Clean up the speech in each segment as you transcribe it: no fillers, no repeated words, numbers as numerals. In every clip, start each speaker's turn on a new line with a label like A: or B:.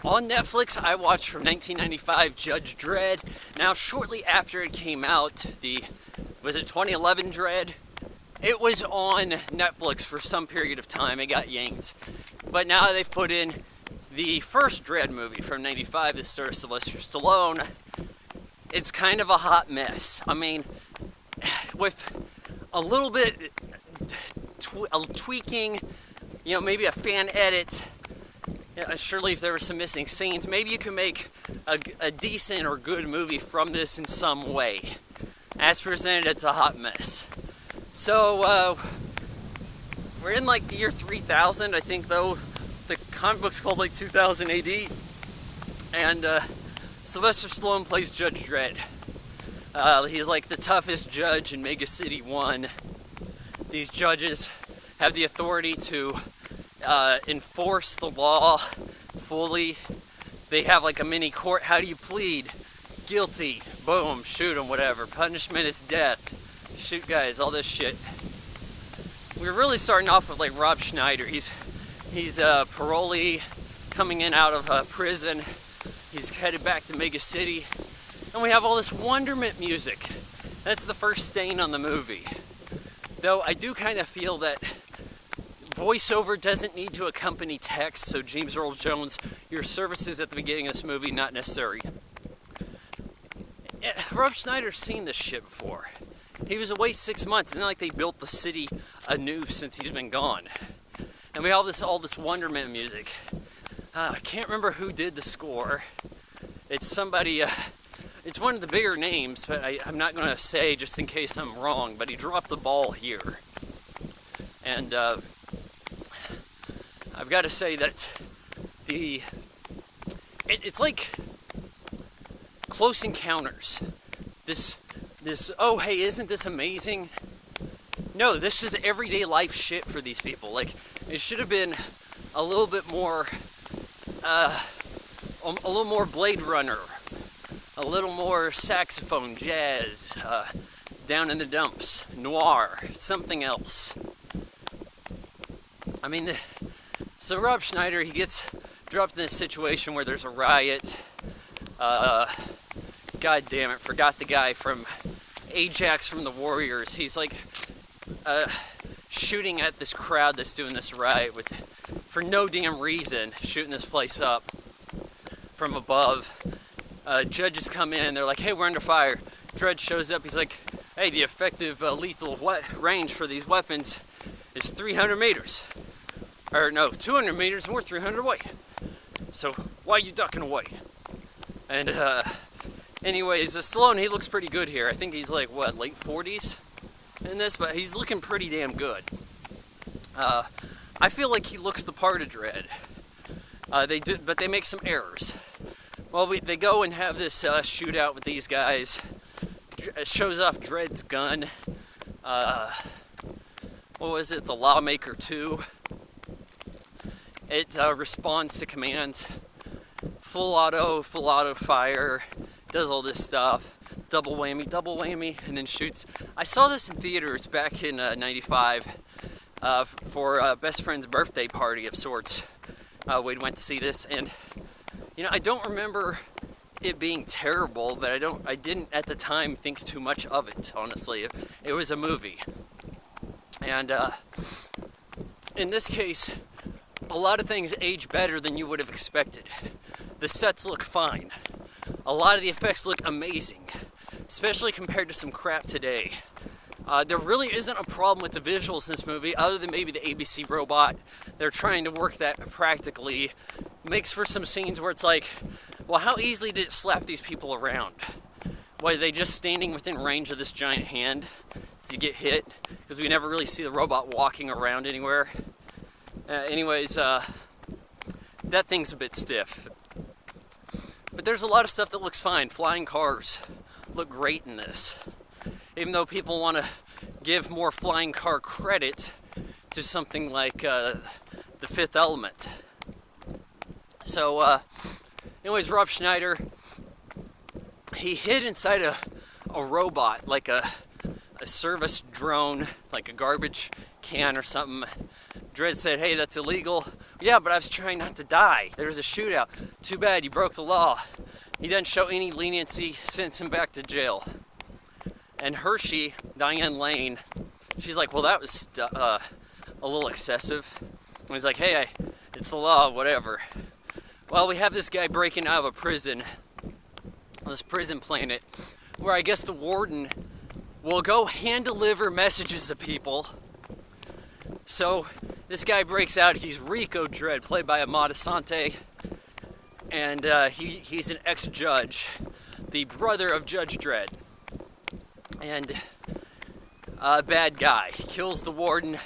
A: On Netflix, I watched from 1995 Judge Dredd. Now, shortly after it came out, was it 2011 Dredd? It was on Netflix for some period of time. It got yanked. But now they've put in the first Dredd movie from 95 that stars Sylvester Stallone. It's kind of a hot mess. I mean, with a little bit tweaking, maybe a fan edit. Yeah, surely if there were some missing scenes, maybe you could make a decent or good movie from this in some way. As presented, it's a hot mess. So, we're in like the year 3000, I think, though. The comic book's called like 2000 AD. And Sylvester Stallone plays Judge Dredd. He's like the toughest judge in Mega City 1. These judges have the authority to enforce the law fully. They have like a mini court. How do you plead? Guilty. Boom. Shoot them. Whatever. Punishment is death. Shoot guys. All this shit. We're really starting off with like Rob Schneider. He's a parolee coming in out of prison. He's headed back to Mega City. And we have all this wonderment music. That's the first stain on the movie. Though I do kind of feel that voiceover doesn't need to accompany text, so James Earl Jones, your services at the beginning of this movie, not necessary. Rob Schneider's seen this shit before. He was away 6 months. It's not like they built the city anew since he's been gone. And we have all this wonderment music. I can't remember who did the score. It's somebody, it's one of the bigger names, but I'm not going to say just in case I'm wrong, but he dropped the ball here. And I've got to say that it's like Close Encounters. This, oh hey, isn't this amazing? No, this is everyday life shit for these people. Like, it should have been a little bit more, a little more Blade Runner, a little more saxophone, jazz, down in the dumps, noir, something else. I mean, so Rob Schneider, he gets dropped in this situation where there's a riot. God damn it, forgot the guy from Ajax from the Warriors. He's like shooting at this crowd that's doing this riot for no damn reason, shooting this place up from above. Judges come in, they're like, hey, we're under fire. Dredd shows up, he's like, hey, the effective lethal range for these weapons is 300 meters. Or no, 200 meters and we're 300 away. So why are you ducking away? And anyways, Stallone, he looks pretty good here. I think he's like, what, late 40s in this? But he's looking pretty damn good. I feel like he looks the part of Dredd. But they make some errors. Well, they go and have this shootout with these guys. It shows off Dredd's gun. What was it? The Lawmaker 2. It responds to commands. Full auto fire. Does all this stuff. Double whammy, and then shoots. I saw this in theaters back in 95 for a best friend's birthday party of sorts. We went to see this, and I don't remember it being terrible, but I didn't at the time think too much of it, honestly. It was a movie. And in this case, a lot of things age better than you would have expected. The sets look fine. A lot of the effects look amazing, especially compared to some crap today. There really isn't a problem with the visuals in this movie, other than maybe the ABC robot. They're trying to work that practically. Makes for some scenes where it's like, well, how easily did it slap these people around? Why, are they just standing within range of this giant hand to get hit? Because we never really see the robot walking around anywhere. Anyways, that thing's a bit stiff. But there's a lot of stuff that looks fine. Flying cars look great in this. Even though people want to give more flying car credit to something like The Fifth Element. So, anyways, Rob Schneider, he hid inside a robot, like a service drone, like a garbage can or something. Dredd said, hey, that's illegal. Yeah, but I was trying not to die. There was a shootout. Too bad, you broke the law. He didn't show any leniency, sends him back to jail. And Hershey, Diane Lane, she's like, well, that was a little excessive. And he's like, hey, it's the law, whatever. Well, we have this guy breaking out of a prison, this prison planet, where I guess the warden will go hand deliver messages to people. So this guy breaks out. He's Rico Dredd, played by Armand Assante, and he's an ex-judge, the brother of Judge Dredd, and a bad guy. He kills the warden,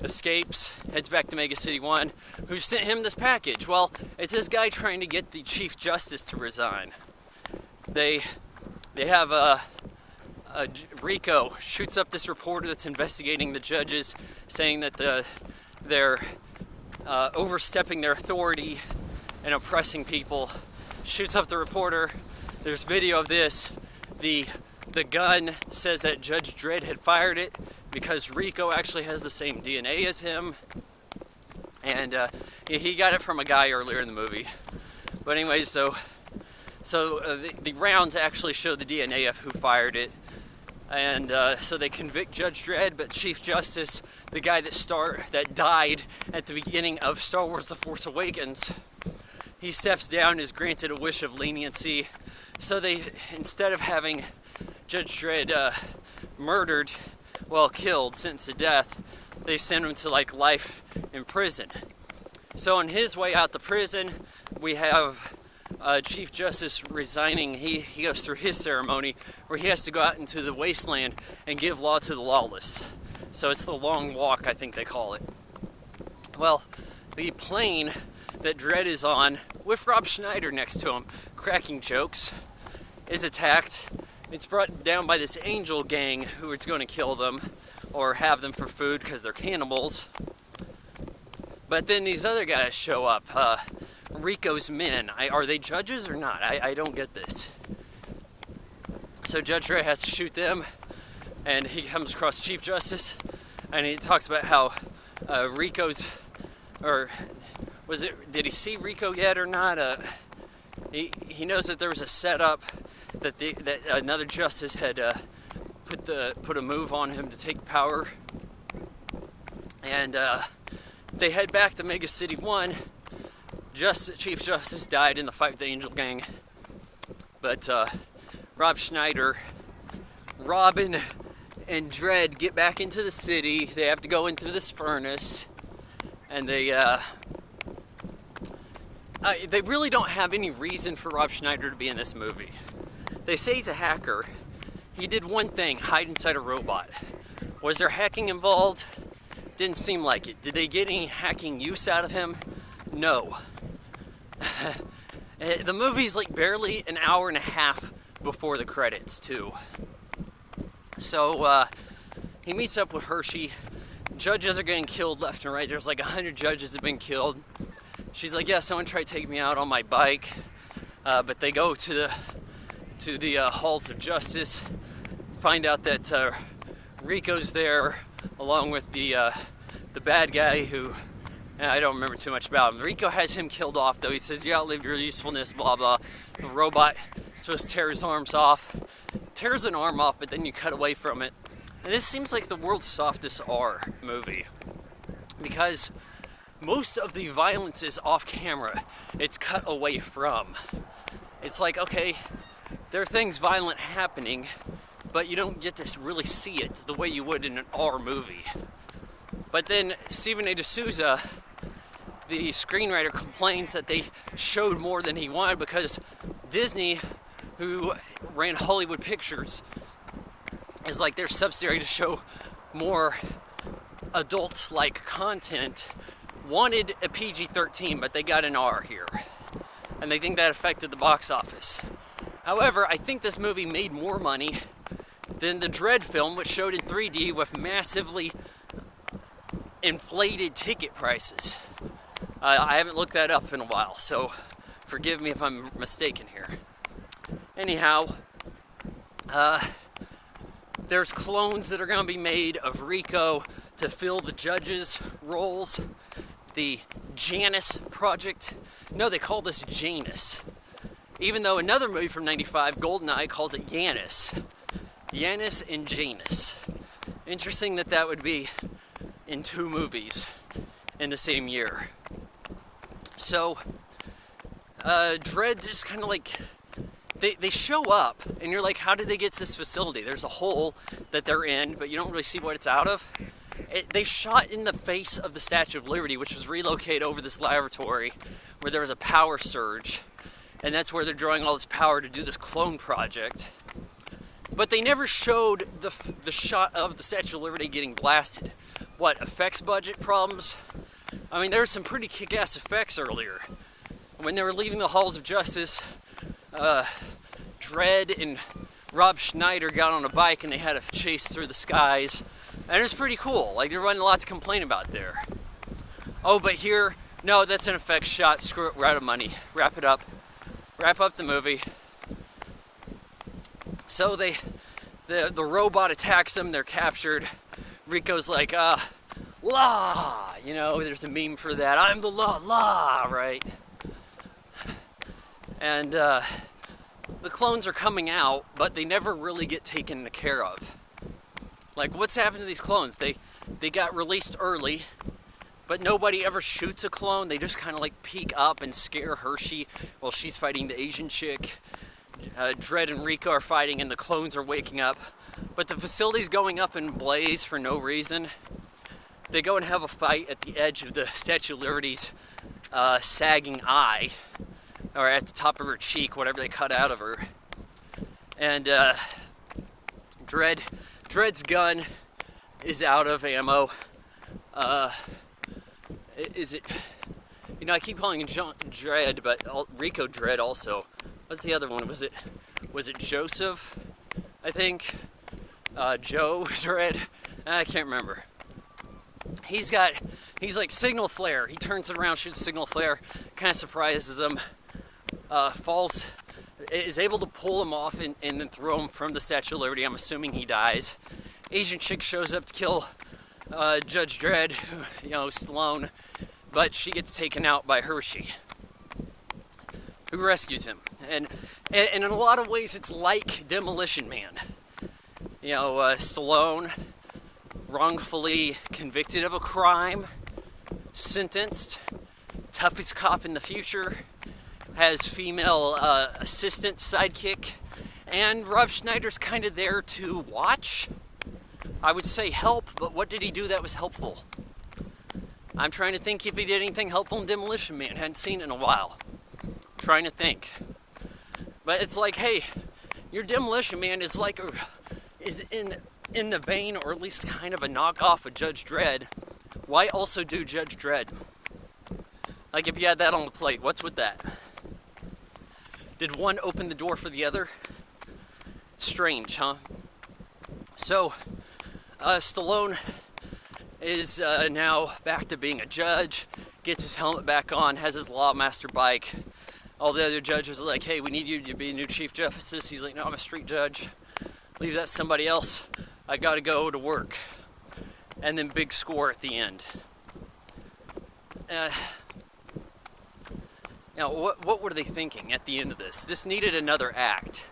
A: escapes, heads back to Mega City 1. Who sent him this package? Well, it's this guy trying to get the Chief Justice to resign. They have Rico shoots up this reporter that's investigating the judges, saying that they're overstepping their authority and oppressing people. Shoots up the reporter. There's video of this. The gun says that Judge Dredd had fired it because Rico actually has the same DNA as him, and he got it from a guy earlier in the movie. But anyways, so the rounds actually show the DNA of who fired it. And so they convict Judge Dredd, but Chief Justice, the guy that died at the beginning of Star Wars The Force Awakens, he steps down and is granted a wish of leniency. So they, instead of having Judge Dredd killed, sentenced to death, they send him to like life in prison. So on his way out to prison, we have Chief Justice resigning. He goes through his ceremony where he has to go out into the wasteland and give law to the lawless. So it's the long walk, I think they call it. Well, the plane that Dredd is on, with Rob Schneider next to him, cracking jokes, is attacked. It's brought down by this angel gang who is going to kill them or have them for food because they're cannibals. But then these other guys show up. Rico's men. Are they judges or not? I don't get this. So Judge Dredd has to shoot them, and he comes across Chief Justice, and he talks about how did he see Rico yet or not? He knows that there was a setup that another justice had put a move on him to take power, and they head back to Mega City 1. Chief Justice died in the fight with the Angel Gang, but Robin and Dredd get back into the city. They have to go into this furnace, and they really don't have any reason for Rob Schneider to be in this movie. They say he's a hacker. He did one thing: hide inside a robot. Was there hacking involved? Didn't seem like it. Did they get any hacking use out of him? No. The movie's like barely an hour and a half before the credits, too. So he meets up with Hershey. Judges are getting killed left and right. There's like 100 judges have been killed. She's like, yeah, someone tried to take me out on my bike. But they go to the halls of justice, find out that Rico's there, along with the bad guy who I don't remember too much about him. Rico has him killed off, though. He says, you outlived your usefulness, blah, blah. The robot is supposed to tear his arms off. Tears an arm off, but then you cut away from it. And this seems like the world's softest R movie, because most of the violence is off camera. It's cut away from. It's like, okay, there are things violent happening, but you don't get to really see it the way you would in an R movie. But then Stephen A. Souza, the screenwriter, complains that they showed more than he wanted because Disney, who ran Hollywood Pictures, is like they're subsidiary to show more adult-like content, wanted a PG-13, but they got an R here. And they think that affected the box office. However, I think this movie made more money than the Dredd film, which showed in 3D with massively inflated ticket prices. I haven't looked that up in a while, so forgive me if I'm mistaken here. Anyhow, there's clones that are going to be made of Rico to fill the judges' roles. the Janus Project. No, they call this Janus. Even though another movie from 95, GoldenEye, calls it Janus. Janus and Janus. Interesting that would be in 2 movies in the same year. So, Dredd just kind of like, they show up, and you're like, how did they get to this facility? There's a hole that they're in, but you don't really see what it's out of. They shot in the face of the Statue of Liberty, which was relocated over this laboratory where there was a power surge, and that's where they're drawing all this power to do this clone project. But they never showed the shot of the Statue of Liberty getting blasted. What, effects budget problems? I mean, there were some pretty kick-ass effects earlier. When they were leaving the halls of justice, Dredd and Rob Schneider got on a bike and they had a chase through the skies. And it was pretty cool. Like, there wasn't a lot to complain about there. Oh, but here, no, that's an effects shot. Screw it, we're out of money. Wrap it up. Wrap up the movie. So the robot attacks them, they're captured. Rico's like, law! You know, there's a meme for that. I'm the law, right? And the clones are coming out, but they never really get taken care of. Like, what's happened to these clones? They got released early, but nobody ever shoots a clone. They just kind of like peek up and scare Hershey while she's fighting the Asian chick. Dredd and Rico are fighting and the clones are waking up. But the facility's going up in blaze for no reason. They go and have a fight at the edge of the Statue of Liberty's sagging eye, or at the top of her cheek, whatever they cut out of her. And Dredd's gun is out of ammo. Is it? You know, I keep calling him Dredd, but Rico Dredd also. What's the other one? Was it Joseph? I think. Joe Dredd. I can't remember. He's like signal flare. He turns it around, shoots a signal flare, kind of surprises him. Falls, is able to pull him off and then throw him from the Statue of Liberty. I'm assuming he dies. Asian chick shows up to kill Judge Dredd, you know, Stallone, but she gets taken out by Hershey, who rescues him. And in a lot of ways, it's like Demolition Man. You know, Stallone, wrongfully convicted of a crime, sentenced, toughest cop in the future, has female assistant sidekick, and Rob Schneider's kind of there to watch. I would say help, but what did he do that was helpful? I'm trying to think if he did anything helpful in Demolition Man. Hadn't seen it in a while. Trying to think. But it's like, hey, your Demolition Man is like is in the vein, or at least kind of a knockoff of Judge Dredd. Why also do Judge Dredd? Like, if you had that on the plate, what's with that? Did one open the door for the other? Strange, huh? So, Stallone is now back to being a judge, gets his helmet back on, has his Lawmaster bike. All the other judges are like, hey, we need you to be the new Chief Justice. He's like, no, I'm a street judge. Leave that to somebody else. I gotta go to work. And then big score at the end. Now, what were they thinking at the end of this? This needed another act.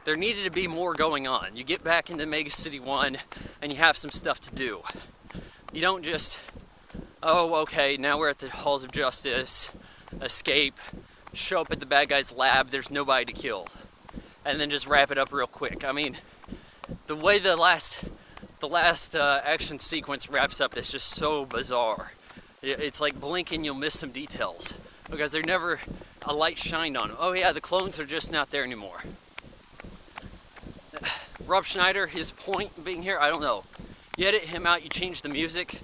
A: There needed to be more going on. You get back into Mega City 1 and you have some stuff to do. You don't just, oh, okay, now we're at the Halls of Justice, escape, show up at the bad guy's lab, there's nobody to kill, and then just wrap it up real quick. I mean, the way the last action sequence wraps up is just so bizarre. It's like blink and you'll miss some details, because there's never a light shined on them. Oh yeah, the clones are just not there anymore. Rob Schneider, his point being here, I don't know. You edit him out, you change the music,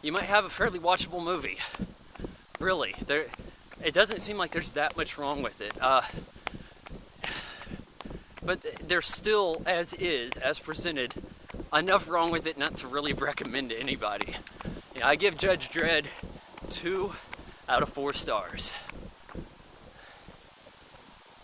A: you might have a fairly watchable movie. Really, it doesn't seem like there's that much wrong with it. But there's still, as presented, enough wrong with it not to really recommend to anybody. I give Judge Dredd 2 out of 4 stars.